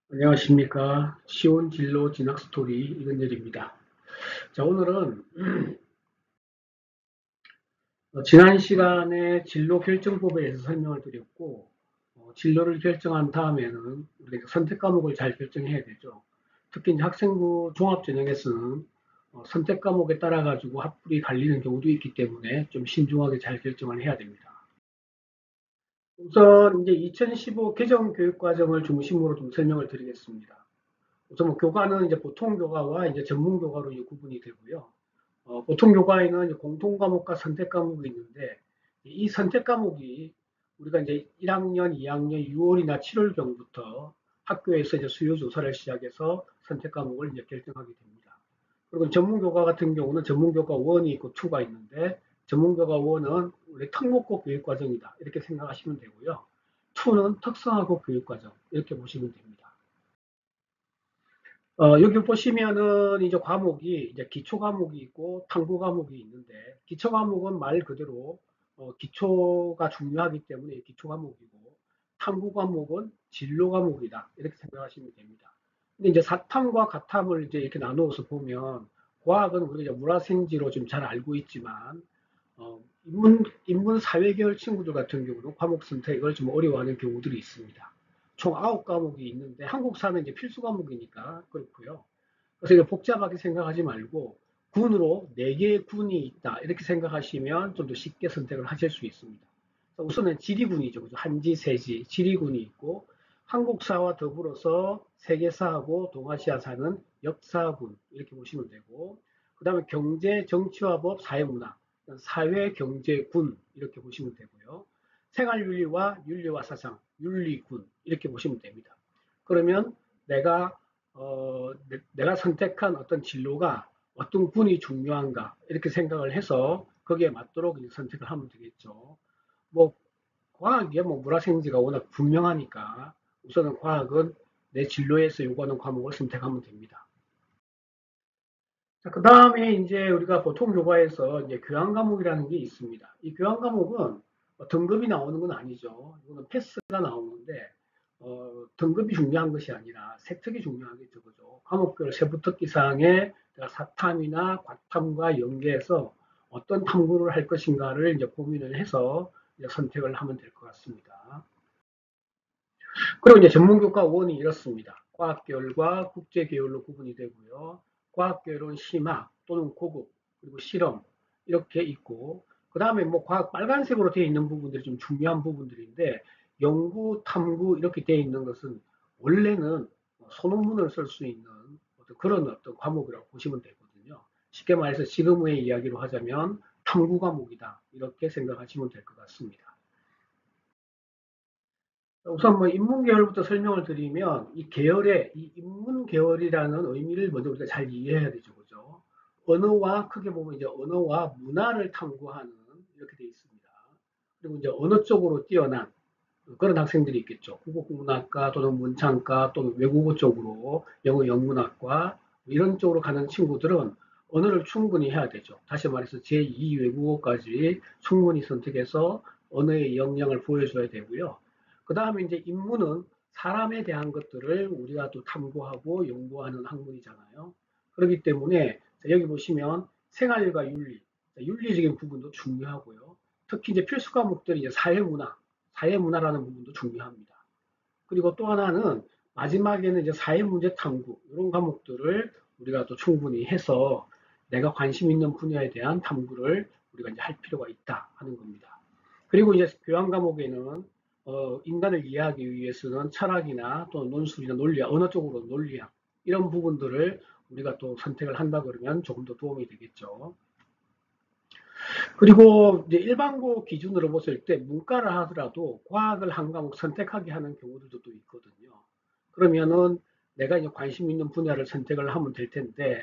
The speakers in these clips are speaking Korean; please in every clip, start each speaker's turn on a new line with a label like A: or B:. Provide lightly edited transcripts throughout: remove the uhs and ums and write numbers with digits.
A: 안녕하십니까. 쉬운 진로 진학 스토리 이근열입니다. 자, 오늘은 지난 시간에 진로 결정법에 대해서 설명을 드렸고, 진로를 결정한 다음에는 우리가 선택 과목을 잘 결정해야 되죠. 특히 이제 학생부 종합전형에서는 선택 과목에 따라 가지고 학불이 갈리는 경우도 있기 때문에 좀 신중하게 잘 결정을 해야 됩니다. 우선 이제 2015 개정 교육과정을 중심으로 좀 설명을 드리겠습니다. 우선 뭐 교과는 이제 보통 교과와 이제 전문 교과로 이제 구분이 되고요. 보통 교과에는 공통 과목과 선택 과목이 있는데 이 선택 과목이 우리가 이제 1학년, 2학년 6월이나 7월경부터 학교에서 이제 수요 조사를 시작해서 선택 과목을 이제 결정하게 됩니다. 그리고 전문 교과 같은 경우는 전문 교과 1이 있고 2가 있는데 전문 교과 1은 우리 특목고 교육 과정이다 이렇게 생각하시면 되고요. 2는 특성화고 교육 과정 이렇게 보시면 됩니다. 여기 보시면은 이제 과목이 이제 기초 과목이 있고 탐구 과목이 있는데 기초 과목은 말 그대로 기초가 중요하기 때문에 기초 과목이고 탐구 과목은 진로 과목이다 이렇게 생각하시면 됩니다. 근데 이제 사탐과 가탐을 이제 이렇게 나누어서 보면 과학은 우리가 물화생지로 좀 잘 알고 있지만 인문 사회계열 친구들 같은 경우는 과목 선택을 좀 어려워하는 경우들이 있습니다. 총 9과목이 있는데 한국사는 이제 필수 과목이니까 그렇고요. 그래서 이거 복잡하게 생각하지 말고 군으로 4개의 군이 있다 이렇게 생각하시면 좀 더 쉽게 선택을 하실 수 있습니다. 우선은 지리군이죠. 그죠? 한지, 세지, 지리군이 있고 한국사와 더불어서 세계사하고 동아시아사는 역사군 이렇게 보시면 되고 그 다음에 경제, 정치와 법, 사회문화, 사회경제군 이렇게 보시면 되고요. 생활윤리와 윤리와 사상, 윤리군 이렇게 보시면 됩니다. 그러면 내가 내가 선택한 어떤 진로가 어떤 군이 중요한가 이렇게 생각을 해서 거기에 맞도록 선택을 하면 되겠죠. 뭐 과학이야 뭐 물화생지가 워낙 분명하니까 우선은 과학은 내 진로에서 요구하는 과목을 선택하면 됩니다. 자, 그 다음에 이제 우리가 보통 교과에서 이제 교양 과목이라는 게 있습니다. 이 교양 과목은 등급이 나오는 건 아니죠. 이거는 패스가 나오는데 등급이 중요한 것이 아니라 세특이 중요하겠죠, 그죠? 과목별 세부특기 사항에 사탐이나 과탐과 연계해서 어떤 탐구를 할 것인가를 이제 고민을 해서 이제 선택을 하면 될 것 같습니다. 그리고 이제 전문교과 원이 이렇습니다. 과학계열과 국제계열로 구분이 되고요. 과학계열은 심화 또는 고급 그리고 실험 이렇게 있고 그 다음에 뭐 과학 빨간색으로 되어 있는 부분들이 좀 중요한 부분들인데 연구, 탐구 이렇게 되어 있는 것은 원래는 소논문을 쓸 수 있는 그런 어떤 과목이라고 보시면 되거든요. 쉽게 말해서 지금의 이야기로 하자면 탐구 과목이다 이렇게 생각하시면 될 것 같습니다. 우선 뭐 인문 계열부터 설명을 드리면 이 계열의 이 인문 계열이라는 의미를 먼저 우리가 잘 이해해야 되죠, 그죠? 언어와 크게 보면 이제 언어와 문화를 탐구하는 이렇게 돼 있습니다. 그리고 이제 언어 쪽으로 뛰어난 그런 학생들이 있겠죠. 국어국문학과 또는 문창과 또는 외국어 쪽으로 영어 영문학과 이런 쪽으로 가는 친구들은 언어를 충분히 해야 되죠. 다시 말해서 제2 외국어까지 충분히 선택해서 언어의 역량을 보여줘야 되고요. 그 다음에 이제 인문은 사람에 대한 것들을 우리가 또 탐구하고 연구하는 학문이잖아요. 그렇기 때문에 여기 보시면 생활과 윤리, 윤리적인 부분도 중요하고요. 특히 이제 필수 과목들이 이제 사회문화, 사회문화라는 부분도 중요합니다. 그리고 또 하나는 마지막에는 이제 사회문제 탐구 이런 과목들을 우리가 또 충분히 해서 내가 관심 있는 분야에 대한 탐구를 우리가 이제 할 필요가 있다 하는 겁니다. 그리고 이제 교양 과목에는 인간을 이해하기 위해서는 철학이나 또 논술이나 논리학, 언어 쪽으로 논리학 이런 부분들을 우리가 또 선택을 한다 그러면 조금 더 도움이 되겠죠. 그리고 이제 일반고 기준으로 봤을 때 문과를 하더라도 과학을 한 과목 선택하게 하는 경우들도 또 있거든요. 그러면은 내가 이제 관심 있는 분야를 선택을 하면 될 텐데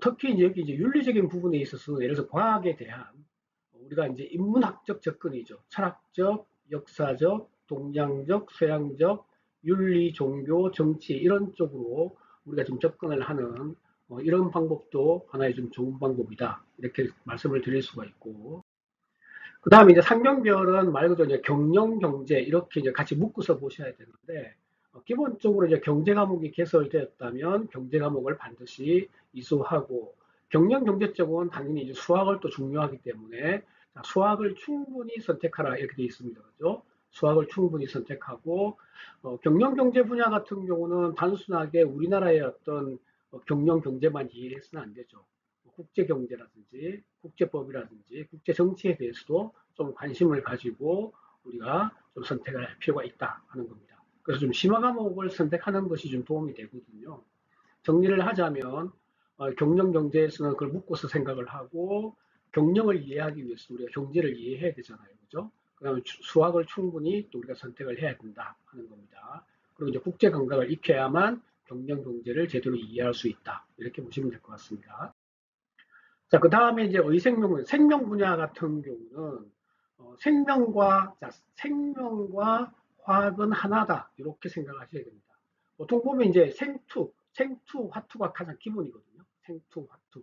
A: 특히 여기 이제 윤리적인 부분에 있어서 예를 들어서 과학에 대한 우리가 이제 인문학적 접근이죠. 철학적, 역사적, 동양적, 서양적, 윤리, 종교, 정치 이런 쪽으로 우리가 좀 접근을 하는 이런 방법도 하나의 좀 좋은 방법이다. 이렇게 말씀을 드릴 수가 있고. 그 다음에 이제 상경별은 말 그대로 이제 경영, 경제 이렇게 이제 같이 묶어서 보셔야 되는데, 기본적으로 이제 경제 과목이 개설되었다면 경제 과목을 반드시 이수하고, 경영 경제 쪽은 당연히 이제 수학을 또 중요하기 때문에 수학을 충분히 선택하라 이렇게 되어 있습니다. 그죠? 수학을 충분히 선택하고, 경영 경제 분야 같은 경우는 단순하게 우리나라의 어떤 경영 경제만 이해해서는 안 되죠. 국제 경제라든지 국제법이라든지 국제 정치에 대해서도 좀 관심을 가지고 우리가 좀 선택을 할 필요가 있다 하는 겁니다. 그래서 좀 심화 과목을 선택하는 것이 좀 도움이 되거든요. 정리를 하자면 경영 경제에서는 그걸 묶어서 생각을 하고, 경영을 이해하기 위해서 우리가 경제를 이해해야 되잖아요. 그죠? 그다음에 수학을 충분히 또 우리가 선택을 해야 된다 하는 겁니다. 그리고 이제 국제 감각을 익혀야만 경영 경제를 제대로 이해할 수 있다. 이렇게 보시면 될 것 같습니다. 자, 그 다음에 이제 의생명, 생명 분야 같은 경우는 생명과 화학은 하나다. 이렇게 생각하셔야 됩니다. 보통 보면 이제 생투, 화투가 가장 기본이거든요. 생투, 화투.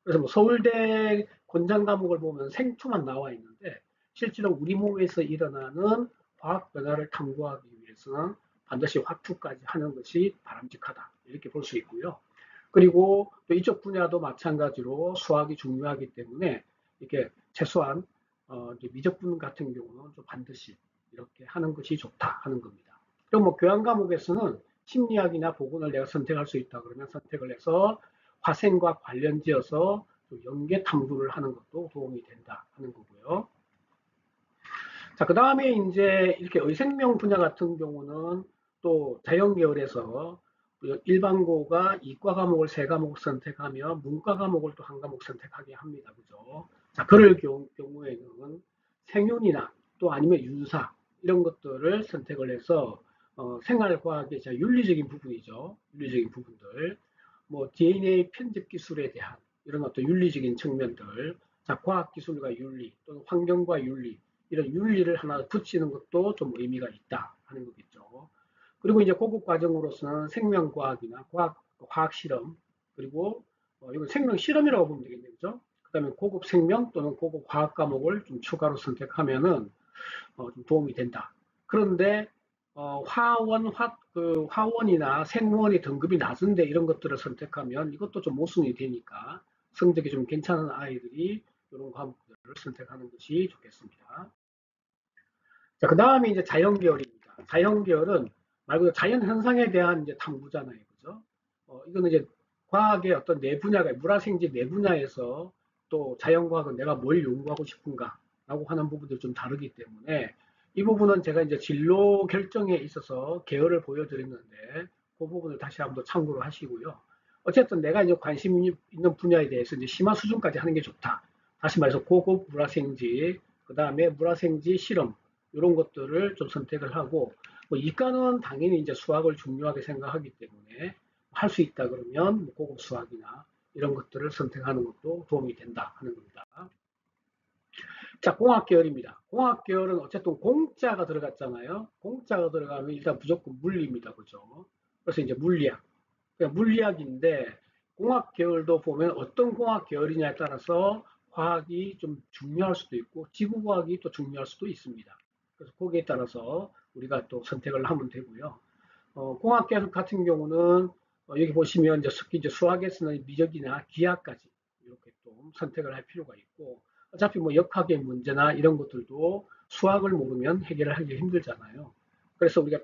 A: 그래서 뭐 서울대 권장 과목을 보면 생투만 나와 있는데, 실제로 우리 몸에서 일어나는 화학 변화를 탐구하기 위해서는 반드시 화투까지 하는 것이 바람직하다. 이렇게 볼 수 있고요. 그리고 또 이쪽 분야도 마찬가지로 수학이 중요하기 때문에 이렇게 최소한 미적분 같은 경우는 좀 반드시 이렇게 하는 것이 좋다 하는 겁니다. 그리고 뭐 교양 과목에서는 심리학이나 보건을 내가 선택할 수 있다 그러면 선택을 해서 화생과 관련지어서 연계 탐구를 하는 것도 도움이 된다 하는 거고요. 자, 그 다음에 이제 이렇게 의생명 분야 같은 경우는 또 자연계열에서 일반고가 이과 과목을 세 과목 선택하며 문과 과목을 또 한 과목 선택하게 합니다. 그죠? 자, 그럴 경우에는 생윤이나 또 아니면 윤사 이런 것들을 선택을 해서 생활과학의 윤리적인 부분이죠. 윤리적인 부분들. 뭐 DNA 편집 기술에 대한 이런 어떤 윤리적인 측면들, 자, 과학기술과 윤리, 또는 환경과 윤리, 이런 윤리를 하나 붙이는 것도 좀 의미가 있다 하는 거겠죠. 그리고 이제 고급 과정으로서는 생명과학이나 화학 실험, 그리고 이건 생명 실험이라고 보면 되겠네요. 그죠? 그 다음에 고급 생명 또는 고급 화학 과목을 좀 추가로 선택하면은 좀 도움이 된다. 그런데 화원이나 생원이 등급이 낮은데 이런 것들을 선택하면 이것도 좀 모순이 되니까 성적이 좀 괜찮은 아이들이 이런 과목들을 선택하는 것이 좋겠습니다. 자, 그 다음에 이제 자연계열입니다. 자연계열은 말 그대로 자연 현상에 대한 이제 탐구잖아요. 그죠? 이거는 이제 과학의 어떤 내 분야가, 물화생지 내 분야에서 또 자연과학은 내가 뭘 연구하고 싶은가 라고 하는 부분들이 좀 다르기 때문에 이 부분은 제가 이제 진로 결정에 있어서 계열을 보여드렸는데 그 부분을 다시 한번 참고를 하시고요. 어쨌든 내가 이제 관심 있는 분야에 대해서 이제 심화 수준까지 하는 게 좋다. 다시 말해서 고급 물화생지, 그 다음에 물화생지 실험, 이런 것들을 좀 선택을 하고, 뭐 이과는 당연히 이제 수학을 중요하게 생각하기 때문에 할 수 있다 그러면 뭐 고급 수학이나 이런 것들을 선택하는 것도 도움이 된다 하는 겁니다. 자, 공학 계열입니다. 공학 계열은 어쨌든 공자가 들어갔잖아요. 공자가 들어가면 일단 무조건 물리입니다. 그죠? 그래서 이제 물리학. 그러니까 물리학인데 공학 계열도 보면 어떤 공학 계열이냐에 따라서 화학이 좀 중요할 수도 있고 지구과학이 또 중요할 수도 있습니다. 그래서 거기에 따라서 우리가 또 선택을 하면 되고요. 공학 계열 같은 경우는 여기 보시면 이제 특히 이제 수학에서는 미적이나 기하까지 이렇게 좀 선택을 할 필요가 있고, 어차피 뭐 역학의 문제나 이런 것들도 수학을 모르면 해결을 하기 힘들잖아요. 그래서 우리가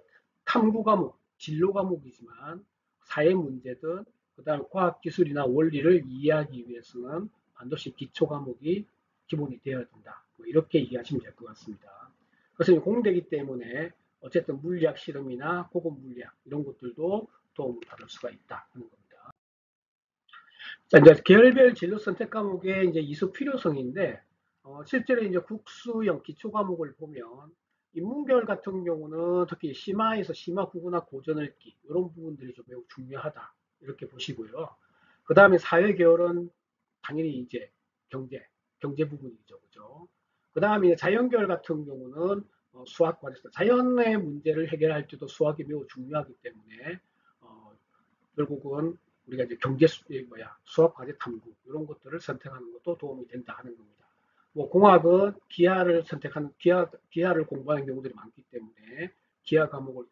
A: 탐구 과목, 진로 과목이지만 사회 문제든 그다음 과학기술이나 원리를 이해하기 위해서는 반드시 기초 과목이 기본이 되어야 된다. 뭐 이렇게 이해하시면 될 것 같습니다. 그래서 공대이기 때문에 어쨌든 물리학 실험이나 고급 물리학 이런 것들도 도움을 받을 수가 있다 하는 겁니다. 자, 이제 계열별 진로 선택 과목의 이제 이수 필요성인데 실제로 이제 국수형 기초 과목을 보면 인문계열 같은 경우는 특히 심화에서 심화 국어나 고전 읽기 이런 부분들이 좀 매우 중요하다 이렇게 보시고요. 그 다음에 사회 계열은 당연히 이제 경제 부분이죠, 그죠? 그 다음에 자연계열 같은 경우는 수학 과제에서 자연의 문제를 해결할 때도 수학이 매우 중요하기 때문에 어, 결국은 우리가 이제 수학 과제 탐구 이런 것들을 선택하는 것도 도움이 된다 하는 겁니다. 뭐 공학은 기하를 공부하는 경우들이 많기 때문에 기하 과목을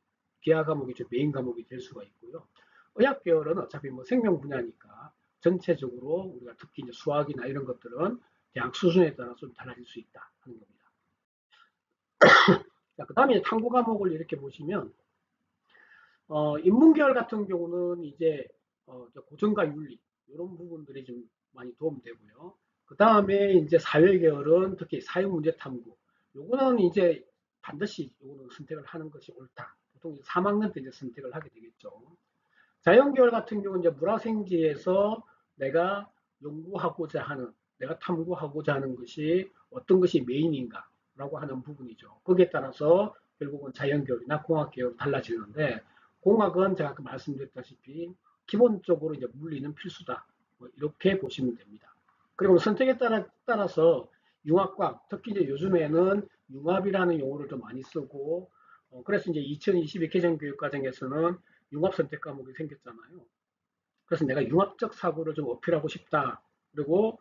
A: 기하 과목이 좀 메인 과목이 될 수가 있고요. 의학 계열은 어차피 뭐 생명 분야니까 전체적으로 우리가 특히 이제 수학이나 이런 것들은 대학 수준에 따라 좀 달라질 수 있다 하는 겁니다. 자, 그 다음에 탐구 과목을 이렇게 보시면 인문계열 같은 경우는 이제 고정과 윤리 이런 부분들이 좀 많이 도움되고요. 그 다음에 이제 사회계열은 특히 사회문제탐구 요거는 이제 반드시 요거는 선택을 하는 것이 옳다. 보통 3학년 때 이제 선택을 하게 되겠죠. 자연계열 같은 경우는 이제 물화생지에서 내가 연구하고자 하는, 내가 탐구하고자 하는 것이 어떤 것이 메인인가라고 하는 부분이죠. 거기에 따라서 결국은 자연계열이나 공학계열로 달라지는데, 공학은 제가 아까 말씀드렸다시피 기본적으로 이제 물리는 필수다. 뭐 이렇게 보시면 됩니다. 그리고 선택에 따라서 융합과학, 특히 이제 요즘에는 융합이라는 용어를 좀 많이 쓰고, 그래서 이제 2022 개정교육과정에서는 융합 선택 과목이 생겼잖아요. 그래서 내가 융합적 사고를 좀 어필하고 싶다. 그리고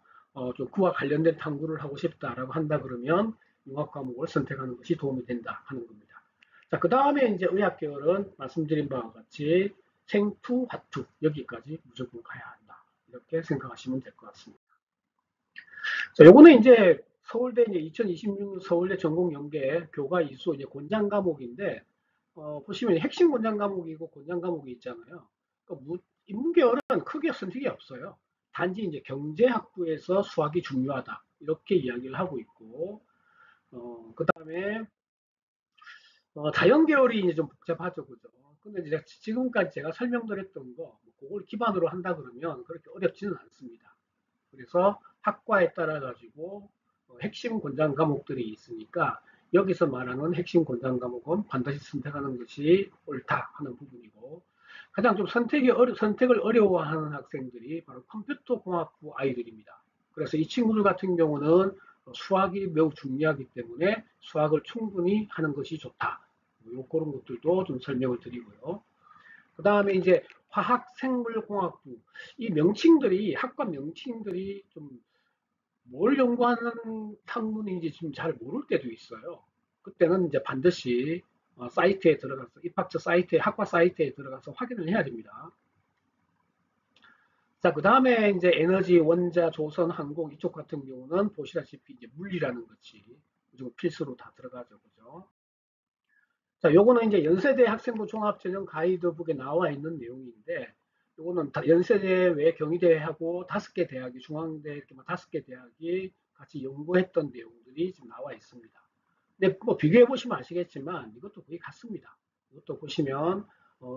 A: 좀 그와 관련된 탐구를 하고 싶다라고 한다 그러면 융합 과목을 선택하는 것이 도움이 된다 하는 겁니다. 자, 그 다음에 이제 의학 계열은 말씀드린 바와 같이 생투, 화투 여기까지 무조건 가야 한다. 이렇게 생각하시면 될 것 같습니다. 자, 요거는 이제 서울대 이제 2026 서울대 전공 연계 교과 이수 이제 권장 과목인데 보시면 핵심 권장 과목이고 권장 과목이 있잖아요. 그러니까 인문계열은 크게 선택이 없어요. 단지 이제 경제학부에서 수학이 중요하다 이렇게 이야기를 하고 있고 그 다음에 자연계열이 이제 좀 복잡하죠, 그죠? 근데 이제 지금까지 제가 설명드렸던 거 그걸 기반으로 한다 그러면 그렇게 어렵지는 않습니다. 그래서 학과에 따라 가지고 핵심 권장 과목들이 있으니까 여기서 말하는 핵심 권장 과목은 반드시 선택하는 것이 옳다 하는 부분이고 가장 좀 선택을 어려워하는 학생들이 바로 컴퓨터 공학부 아이들입니다. 그래서 이 친구들 같은 경우는 수학이 매우 중요하기 때문에 수학을 충분히 하는 것이 좋다. 그런 것들도 좀 설명을 드리고요. 그 다음에 이제 화학생물공학부 이 명칭들이 학과 명칭들이 좀 뭘 연구하는 학문인지 지금 잘 모를 때도 있어요. 그때는 이제 반드시 사이트에 들어가서 입학처 사이트에 학과 사이트에 들어가서 확인을 해야 됩니다. 자, 그 다음에 이제 에너지, 원자, 조선, 항공 이쪽 같은 경우는 보시다시피 이제 물리라는 것이 필수로 다 들어가죠, 그죠? 자, 요거는 이제 연세대 학생부 종합전형 가이드북에 나와 있는 내용인데, 요거는 연세대 외 경희대하고 5개 대학이, 중앙대 이렇게 5개 대학이 같이 연구했던 내용들이 지금 나와 있습니다. 근데 뭐 비교해 보시면 아시겠지만 이것도 거의 같습니다. 이것도 보시면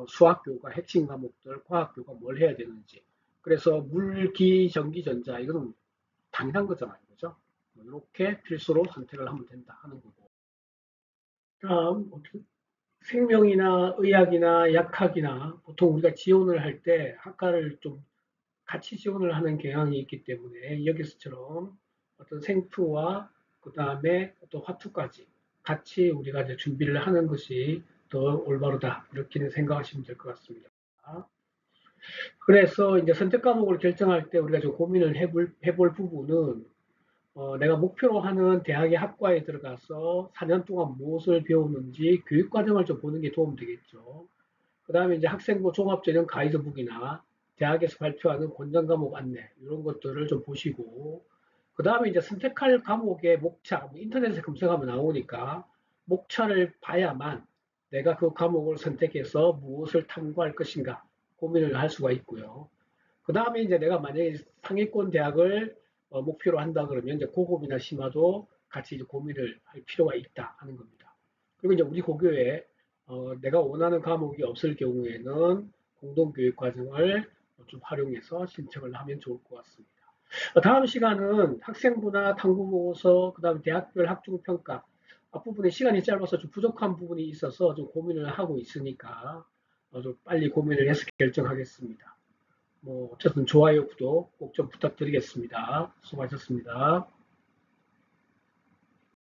A: 수학교과 핵심 과목들, 과학교가 뭘 해야 되는지. 그래서 물기, 전기, 전자 이거는 당연한 거잖아요, 그죠? 이렇게 필수로 선택을 하면 된다 하는 거고. 다음 생명이나 의학이나 약학이나 보통 우리가 지원을 할 때 학과를 좀 같이 지원을 하는 경향이 있기 때문에 여기서처럼 어떤 생투와 그 다음에 또 화투까지 같이 우리가 이제 준비를 하는 것이 더 올바르다 이렇게는 생각하시면 될 것 같습니다. 그래서 이제 선택 과목을 결정할 때 우리가 좀 고민을 해볼 부분은 내가 목표로 하는 대학의 학과에 들어가서 4년 동안 무엇을 배우는지 교육과정을 좀 보는 게 도움 되겠죠. 그 다음에 이제 학생부 종합전형 가이드북이나 대학에서 발표하는 권장 과목 안내 이런 것들을 좀 보시고 그 다음에 이제 선택할 과목의 목차 인터넷에 검색하면 나오니까 목차를 봐야만 내가 그 과목을 선택해서 무엇을 탐구할 것인가 고민을 할 수가 있고요. 그 다음에 이제 내가 만약에 상위권 대학을 목표로 한다 그러면 이제 고급이나 심화도 같이 이제 고민을 할 필요가 있다 하는 겁니다. 그리고 이제 우리 고교에 내가 원하는 과목이 없을 경우에는 공동교육 과정을 좀 활용해서 신청을 하면 좋을 것 같습니다. 다음 시간은 학생부나 탐구보고서, 그 다음에 대학별 학종평가 앞부분에 시간이 짧아서 좀 부족한 부분이 있어서 좀 고민을 하고 있으니까 좀 빨리 고민을 해서 결정하겠습니다. 뭐 어쨌든 좋아요, 구독 꼭 좀 부탁드리겠습니다. 수고하셨습니다.